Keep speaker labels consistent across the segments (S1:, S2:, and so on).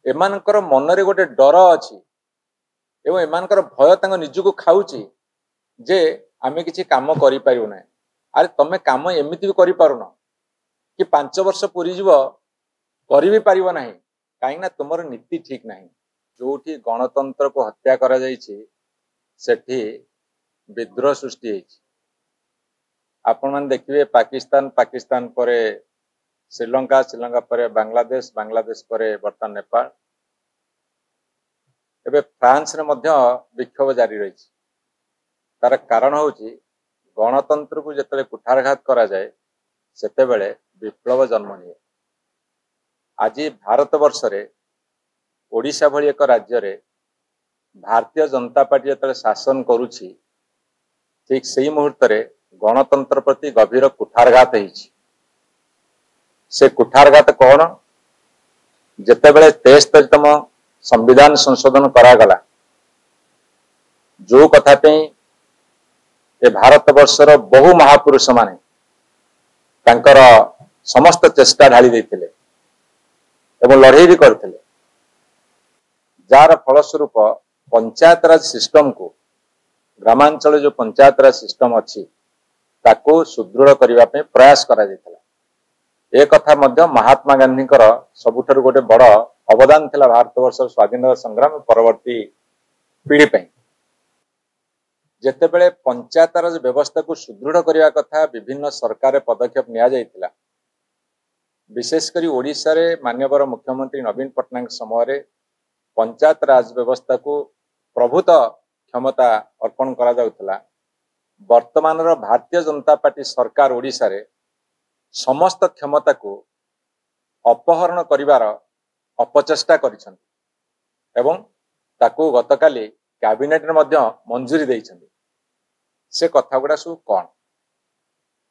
S1: एमानकर मनरे गोटे डर अच्छी एवं एमानकर भय तांको निजको खाऊची जे आमे किछि काम करि पारिउ ना। अरे तमे काम एमिति भी करि पारुन कि 5 वर्ष पूरी जीव करि भी पारिबो नाही काहे ना तुमर नीति ठीक नाही। जोठी गणतंत्र को हत्या करा जाइछि सेठी विद्रोह सृष्टि होइछि। आपण मान देखिबे पाकिस्तान परे श्रीलंका परे बांग्लादेश परे वर्तमान नेपाल एबे फ्रांस रे मध्य विक्षोभ जारी रही। तार कारण होची गणतंत्र को जतले कुठारघात करा जाए सेते बेले विप्लव जन्म निये। आज भारत वर्ष रे ओडिशा भली एक राज्य रे भारतीय जनता पार्टी जतले शासन करूची ठीक सही मुहूर्त रे गणतंत्र प्रति गभीर कुठारघात होइछि। से कुठारघात कौन जेते बेले 73तम संविधान संशोधन करागला जो कथा पे ए भारत वर्षर बहु महापुरुष माने तांकर समस्त चेष्टा ढाली देथिले एवं लड़ाई भी करथिले जार फलस्वरूप पंचायत राज सिस्टम को ग्रामांचल जो पंचायत राज सिस्टम अच्छी ताको सुदृढ़ करने प्रयास करा जायतिला। ए कथा मध्य महात्मा गांधी सबुठारु गोटे बड़ अवदान थिला भारत वर्ष स्वाधीनता संग्राम परवर्ती पीढ़ी पे। जेतेबेले पंचायत राज व्यवस्था को सुदृढ़ करने कथा विभिन्न सरकार पदक्षेप निया जायतिला। विशेषकर ओडिशा रे माननीय मुख्यमंत्री नवीन पट्टनायक समय पंचायत राज व्यवस्था को प्रभुत क्षमता अर्पण करा जाउतला। वर्तमान भारतीय जनता पार्टी सरकार ओडिशा रे समस्त क्षमता को अपहरण करिवार अपचेष्टा करिसंती एवं ताकू गतकाली कैबिनेट रे मध्य मंजूरी देइछंती। से कथा गुडा सब कौन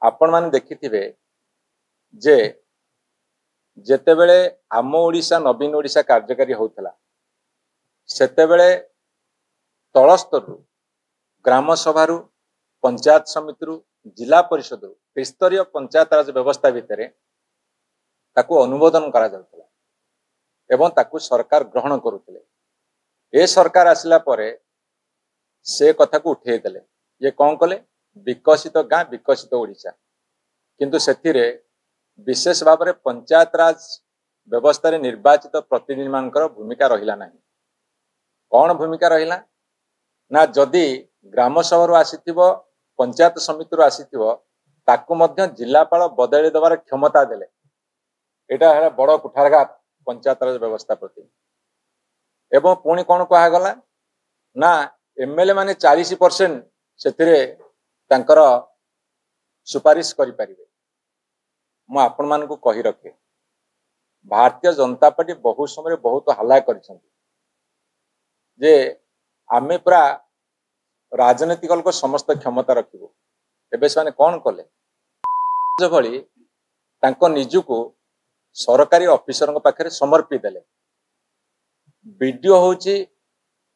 S1: आपण माने देखिथिबे जे जेतेबेले आम ओडिशा नवीन ओडिशा कार्यकारी होउतला सेतेबेले तलस्तरु ग्राम सभारू पंचायत समिति जिला परिषद त्रिस्तरीय पंचायत राज व्यवस्था भितर ताकू अनुमोदन करा जाउतला एवं ताकू सरकार ग्रहण करुतले। ए सरकार आसिला परे से कथा को उठे देले ये कौन कले विकसित गाँ विकसित ओडिशा किंतु सेथिरे विशेष भाव में पंचायत राज व्यवस्था रे निर्वाचित प्रतिनिधि मानकर भूमिका रहिला नाही। कौन भूमिका रहिला ना जदि ग्राम सभा आसीथिबो पंचायत समिति आसीथिबो ताकू मध्य जिलापाल बदली देवार क्षमता देले। एटा है बड़ कुठारघात पंचायत राज व्यवस्था प्रति। एवं पुणी कौन कहा गला ना एमएलए माने 40% सेथिरे तांकर सुपारिश करि परिबे। मु आपण मान को कहि रखे भारतीय जनता पार्टी बहु समय बहुत हल्ला करिसंती जे आमे पूरा राजनीतिक को समस्त क्षमता रखिबो। एबे से कौन कले भली तांको निजुको सरकारी ऑफिसर पाखे समर्पी देले। बीडीओ होची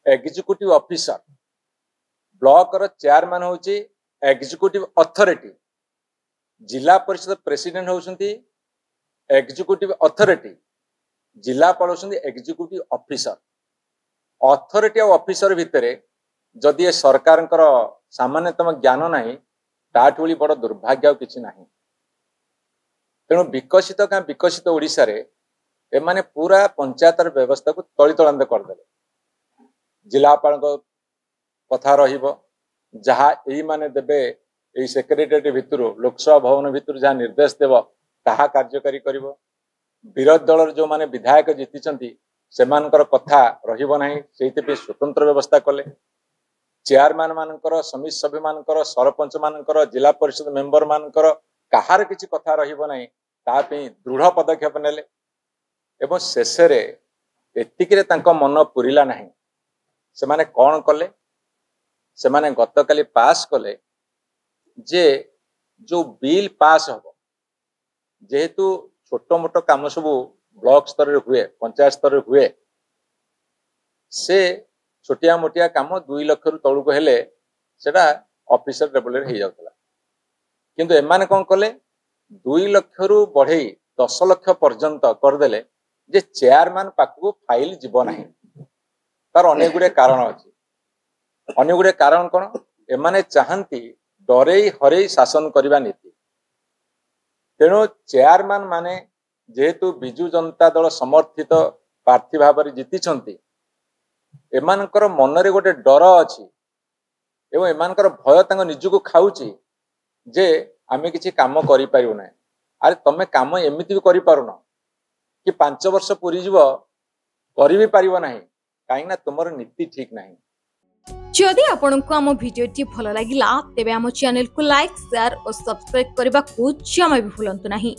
S1: एग्जीक्यूटिव ऑफिसर ब्लॉक रो चेयरमैन होची executive authority Zilla Parishad president होउसंती एग्जीक्यूटिव अथॉरिटी जिलापाल होउसंती एग्जीक्यूटिव ऑफिसर। अथॉरिटी और ऑफिसर भितरे जदि सरकार सामान्यतम ज्ञान नाही ताठ बड़ी बड़ दुर्भाग्य किछि नाही। तेणु विकसित गाँ विकसित ओडिशा रे एमाने पूरा पंचायत व्यवस्था को तलितलांत करदेले। जिलापाल कथा रहिबो जहाँ एई माने देबे एई सेक्रेटेरिएट भितरु लोकसभा भवन भितरु जहाँ निर्देश देव ताहा कार्यकारी करिवो। विरोधी दल जो माने विधायक जीतिचंती सेमानकर कथा रहिबो नाही सेहिते स्वतंत्र व्यवस्था कले। चेयरमैन मानकर समिति सभ्य मानकर सरपंच मानकर जिला परिषद मेंबर मानकर कहार किछि कथा रहिबो नाही तापे दृढ़ पदक्षेप नेले। एवं शेषरे एतिकिरे तांको मन पुरिला नाही से माने कौन कले से माने गतकाली पास कले जे जो बिल पास हो जेहेतु छोट मोट काम सब ब्लॉक स्तर हुए पंचायत स्तर हुए से छोटिया मोटिया काम 2 लाख रु तळुक हेले सेटा ऑफिसर लेवल रे हे जाउतला। किंतु एमाने कौन कले 2 लाख रु बढ़ई 10 लाख पर्यंत करदेले जे चेयरमैन पाखु फाइल जीव ना तार अनेक गुड़े कारण अच्छी अनेक गुड़े कारण कौन एमाने चाहती डरई हरई शासन करने नीति तेणु चेयरमैन माने जेहेतु बिजु जनता दल समर्थित प्रार्थी भाव जीति एमानकर मनरे गोटे डर अच्छी एवं एमानकर भय तांको निजको खाऊची जे आमे किछि काम करि पारिउ ना अरे तमे काम एमिति भी करि पारुन कि 5 वर्ष पूरी जीव करि भी पारिबो नाही काहे ना तुमर नीति ठीक नाही।
S2: जदि आपनकु आम भिडियोटी भल लागिला तेबे आम चैनल को लाइक शेयर और सब्सक्राइब करबा को जमा भी भूलंतु नाही।